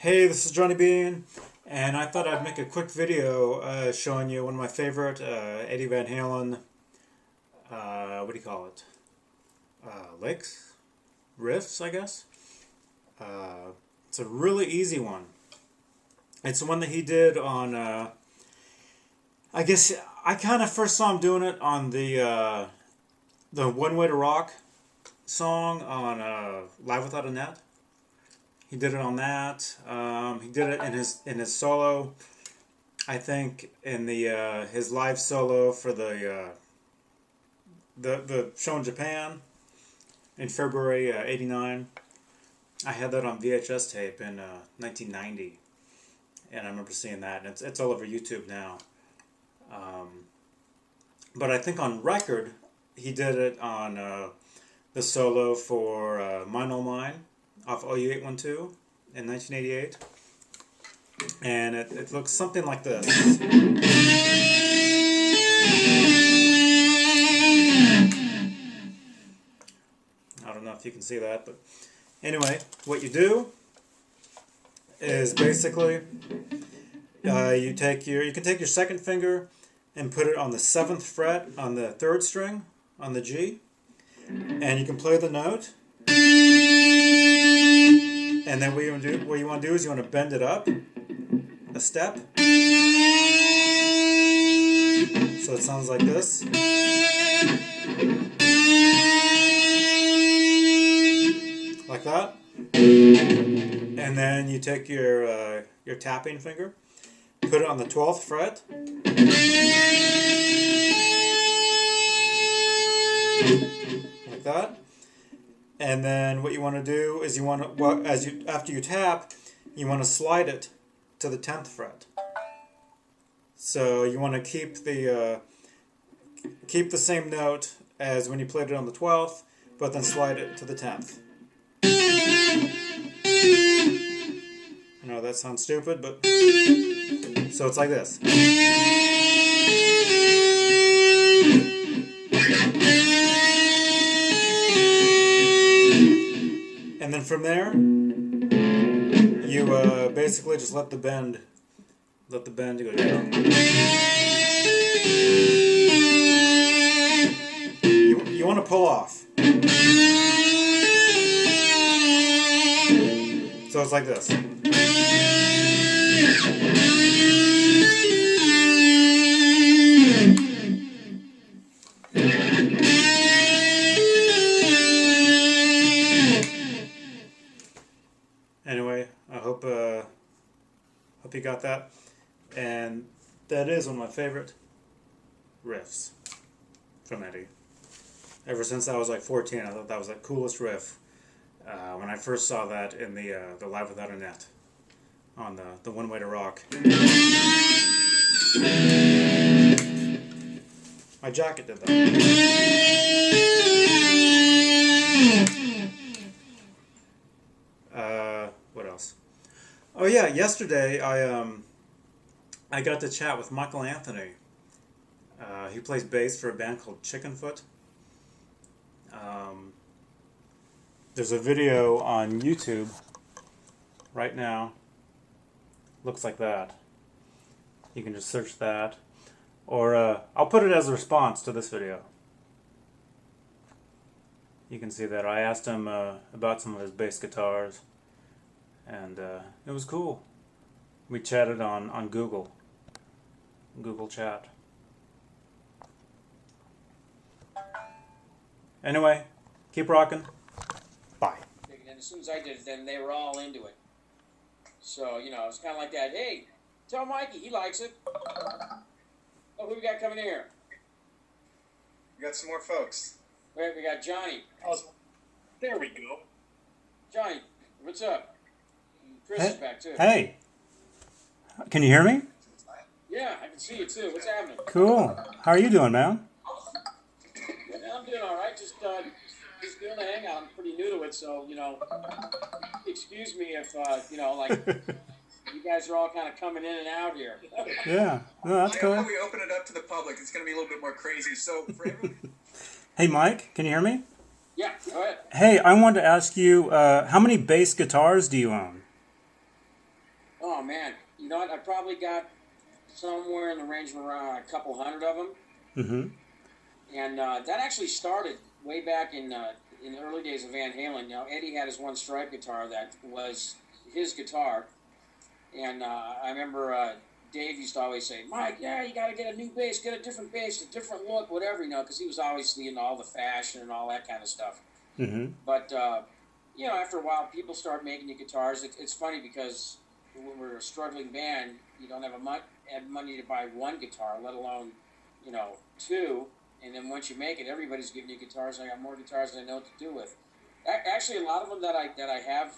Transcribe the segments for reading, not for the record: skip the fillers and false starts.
Hey, this is Johnny Beane, and I thought I'd make a quick video showing you one of my favorite Eddie Van Halen, what do you call it? Licks? Riffs, I guess? It's a really easy one. It's the one that he did on, I guess, I kind of first saw him doing it on the One Way to Rock song on Live Without a Net. He did it on that. He did it in his solo. I think in the his live solo for the show in Japan in February '89. I had that on VHS tape in 1990, and I remember seeing that. And it's all over YouTube now. But I think on record he did it on the solo for Mine Oh Mine off OU812 in 1988, and it looks something like this. I don't know if you can see that, but anyway, what you do is basically you can take your second finger and put it on the 7th fret on the 3rd string on the G, and you can play the note. And then what you want to do is you want to bend it up a step. So it sounds like this. Like that. And then you take your tapping finger, put it on the 12th fret. Like that. And then what you want to do is after you tap, you want to slide it to the 10th fret. So you want to keep the same note as when you played it on the 12th, but then slide it to the 10th. I know that sounds stupid, but so it's like this. And then from there, you basically just let the bend go down. You want to pull off. So it's like this. Anyway, I hope you got that, and that is one of my favorite riffs from Eddie. Ever since I was like 14, I thought that was the coolest riff. When I first saw that in the Live Without a Net on the One Way to Rock. My jacket did that. What else? Oh yeah, yesterday I got to chat with Michael Anthony. He plays bass for a band called Chickenfoot. There's a video on YouTube right now. Looks like that. You can just search that, or I'll put it as a response to this video. You can see that I asked him about some of his bass guitars, and it was cool. We chatted on Google Chat. Anyway, keep rocking. Bye. And as soon as I did it, then they were all into it. So, it's kind of like that. Hey, tell Mikey, he likes it. Oh, who we got coming in here? We got some more folks. Wait, we got Johnny. Oh, there we go. Johnny, what's up? Chris is back, too. Hey, can you hear me? Yeah, I can see you, too. What's happening? Cool. How are you doing, man? Yeah, I'm doing all right. Just doing the hangout. I'm pretty new to it, so, excuse me if, you guys are all kind of coming in and out here. Yeah, no, that's cool. When we open it up to the public, it's going to be a little bit more crazy. So, for everyone... Hey, Mike, can you hear me? Yeah, go ahead. Hey, I wanted to ask you, how many bass guitars do you own? Oh man, you know what? I probably got somewhere in the range of around a couple hundred of them. Mm-hmm. And that actually started way back in the early days of Van Halen. You know, Eddie had his one stripe guitar that was his guitar, and I remember Dave used to always say, "Mike, yeah, you got to get a new bass, get a different bass, a different look, whatever," you know, because he was obviously into all the fashion and all that kind of stuff. Mm-hmm. But you know, after a while, people start making you guitars. It's funny because when we're a struggling band, you don't have money to buy one guitar, let alone, you know, two. And then once you make it, everybody's giving you guitars. I got more guitars than I know what to do with. Actually, a lot of them that I have,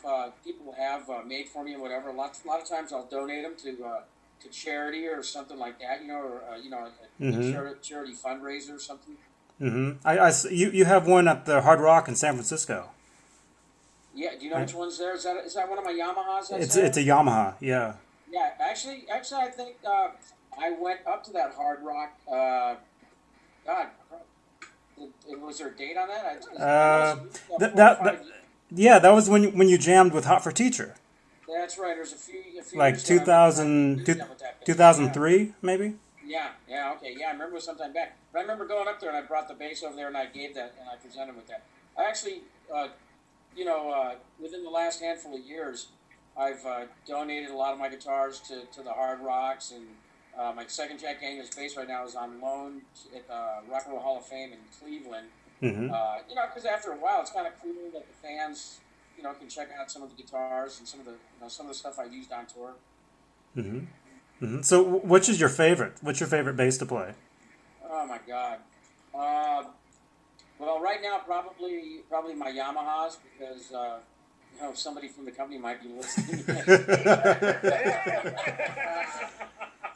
people have made for me and whatever. A lot of times I'll donate them to charity or something like that. You know, or you know, a charity fundraiser or something. Mm-hmm. You have one at the Hard Rock in San Francisco. Yeah. Do you know which one's there? Is that one of my Yamahas? It's a Yamaha. Yeah. Yeah. Actually, I think I went up to that Hard Rock. God, was there a date on that? That was when you jammed with Hot for Teacher. That's right. There's a few like years 2003 maybe. Yeah. Okay. Yeah, I remember it was sometime back. But I remember going up there and I brought the bass over there and I gave that and I presented with that. I actually, you know, within the last handful of years, I've donated a lot of my guitars to the Hard Rocks and. My second Jack Daniels bass right now is on loan at Rock and Roll Hall of Fame in Cleveland. Mm-hmm. You know, because after a while, it's kind of cool that the fans, you know, can check out some of the guitars and some of the stuff I used on tour. Mm-hmm. Mm-hmm. So, which is your favorite? What's your favorite bass to play? Oh my God. Well, right now, probably my Yamahas because. You know, somebody from the company might be listening.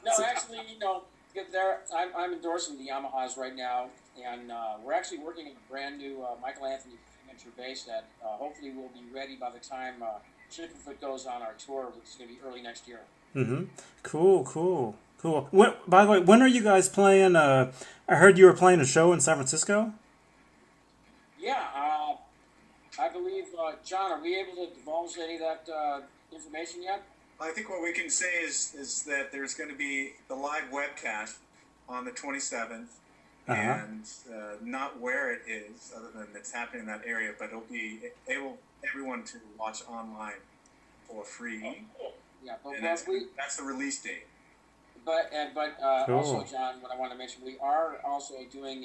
No, actually, you know, I'm endorsing the Yamahas right now, and we're actually working on a brand new Michael Anthony signature bass that hopefully will be ready by the time Chickenfoot goes on our tour, which is going to be early next year. Mm-hmm. Cool. By the way, when are you guys playing? I heard you were playing a show in San Francisco. Yeah, I believe, John, are we able to divulge any of that information yet? I think what we can say is that there's going to be the live webcast on the 27th, and not where it is, other than it's happening in that area, but it'll be everyone to watch online for free. Oh, cool. Yeah, but and that's the release date. But cool. Also, John, what I want to mention, we are also doing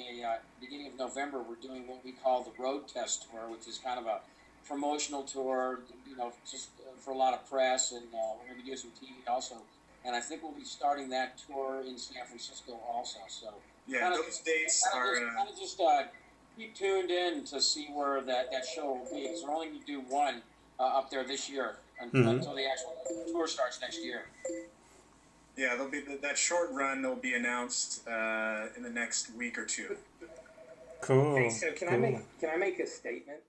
beginning of November, we're doing what we call the Road Test Tour, which is kind of a promotional tour, you know, just for a lot of press, and we're going to be doing some TV also. And I think we'll be starting that tour in San Francisco also. So yeah, those dates are just keep tuned in to see where that show will be. Because we're only going to do one up there this year until the actual tour starts next year. Yeah, there'll be that short run. Will be announced in the next week or two. Cool. Hey, so can I make a statement?